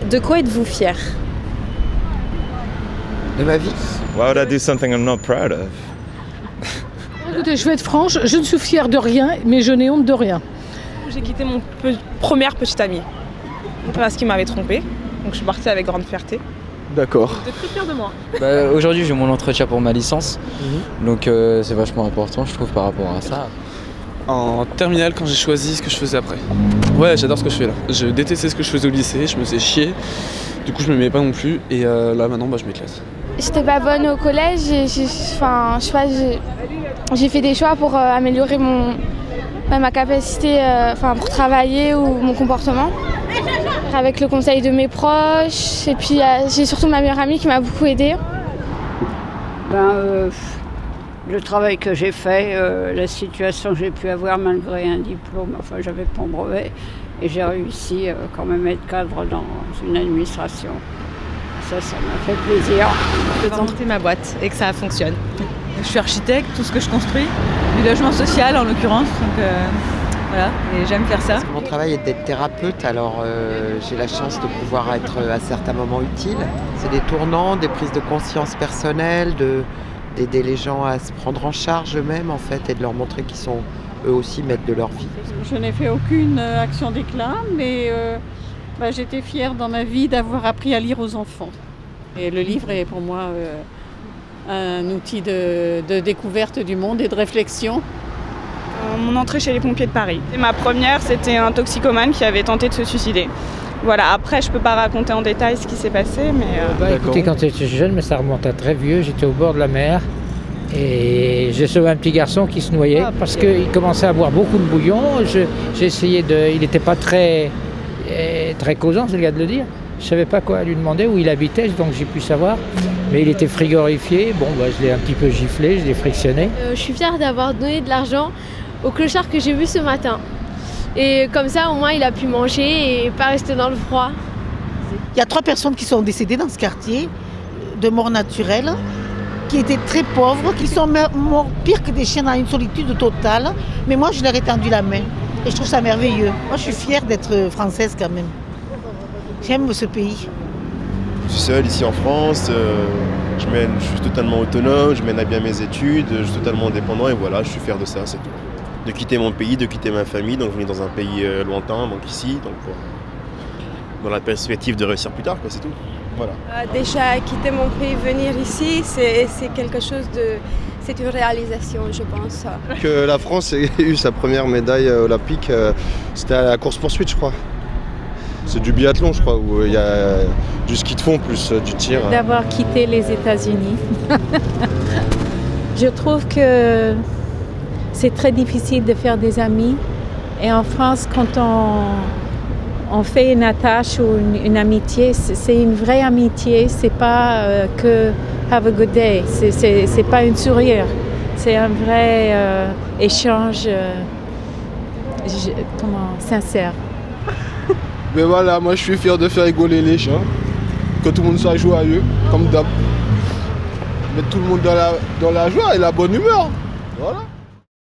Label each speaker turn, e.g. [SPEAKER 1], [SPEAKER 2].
[SPEAKER 1] De quoi êtes-vous fier?
[SPEAKER 2] De ma vie.
[SPEAKER 3] Why would I do something I'm not proud of?
[SPEAKER 4] Écoutez, je vais être franche, je ne suis fière de rien, mais je n'ai honte de rien.
[SPEAKER 5] J'ai quitté mon première petite amie parce qu'il m'avait trompée, donc je suis partie avec grande fierté.
[SPEAKER 6] D'accord.
[SPEAKER 5] J'étais très fière de moi.
[SPEAKER 7] Aujourd'hui j'ai mon entretien pour ma licence, donc c'est vachement important je trouve par rapport à ça.
[SPEAKER 6] En terminale quand j'ai choisi ce que je faisais après. Ouais, j'adore ce que je fais là. Je détestais ce que je faisais au lycée, je me faisais chier. Du coup je m'aimais pas non plus et là maintenant je m'éclate.
[SPEAKER 8] J'étais pas bonne au collège, j'ai fait des choix pour améliorer ma capacité pour travailler ou mon comportement. Avec le conseil de mes proches et puis j'ai surtout ma meilleure amie qui m'a beaucoup aidée.
[SPEAKER 9] Le travail que j'ai fait, la situation que j'ai pu avoir malgré un diplôme, enfin j'avais pas mon brevet et j'ai réussi quand même à être cadre dans une administration. Ça m'a fait plaisir.
[SPEAKER 1] De monter ma boîte et que ça fonctionne. Je suis architecte, tout ce que je construis, du logement social en l'occurrence, donc voilà, et j'aime faire ça.
[SPEAKER 2] Mon travail est d'être thérapeute, alors j'ai la chance de pouvoir être à certains moments utile. C'est des tournants, des prises de conscience personnelles, d'aider les gens à se prendre en charge eux-mêmes en fait et de leur montrer qu'ils sont eux aussi maîtres de leur vie.
[SPEAKER 10] Je n'ai fait aucune action d'éclat, mais j'étais fière dans ma vie d'avoir appris à lire aux enfants. Et le livre est pour moi un outil de découverte du monde et de réflexion.
[SPEAKER 5] Mon entrée chez les pompiers de Paris. Et ma première, c'était un toxicomane qui avait tenté de se suicider. Voilà, après je peux pas raconter en détail ce qui s'est passé, mais...
[SPEAKER 11] Écoutez, quand j'étais jeune, mais ça remonte à très vieux, j'étais au bord de la mer et j'ai sauvé un petit garçon qui se noyait parce qu'il commençait à boire beaucoup de bouillon. J'ai essayé il n'était pas très causant, c'est le cas de le dire. Je savais pas quoi lui demander, où il habitait, donc j'ai pu savoir. Mais il était frigorifié, je l'ai un petit peu giflé, je l'ai frictionné.
[SPEAKER 8] Je suis fière d'avoir donné de l'argent au clochard que j'ai vu ce matin. Et comme ça, au moins, il a pu manger et pas rester dans le froid.
[SPEAKER 12] Il y a 3 personnes qui sont décédées dans ce quartier de mort naturelle, qui étaient très pauvres, qui sont morts pire que des chiens dans une solitude totale. Mais moi, je leur ai tendu la main. Et je trouve ça merveilleux. Moi, je suis fière d'être française quand même. J'aime ce pays.
[SPEAKER 3] Je suis seul ici en France, je suis totalement autonome, je mène à bien mes études, je suis totalement indépendant et voilà, je suis fier de ça, c'est tout. De quitter mon pays, de quitter ma famille, donc venir dans un pays lointain, donc ici, donc dans la perspective de réussir plus tard, c'est tout. Voilà.
[SPEAKER 8] Déjà, quitter mon pays, venir ici, c'est quelque chose c'est une réalisation, je pense.
[SPEAKER 13] Que la France ait eu sa première médaille olympique, c'était à la course-poursuite, je crois. C'est du biathlon, je crois, où il y a du ski de fond plus du tir.
[SPEAKER 14] D'avoir quitté les États-Unis. Je trouve que c'est très difficile de faire des amis. Et en France, quand on fait une attache ou une amitié, c'est une vraie amitié. C'est pas que have a good day. C'est pas une sourire. C'est un vrai échange sincère.
[SPEAKER 13] Mais voilà, moi je suis fier de faire rigoler les gens, que tout le monde soit joyeux, comme d'hab. Mettre tout le monde dans la joie et la bonne humeur. Voilà.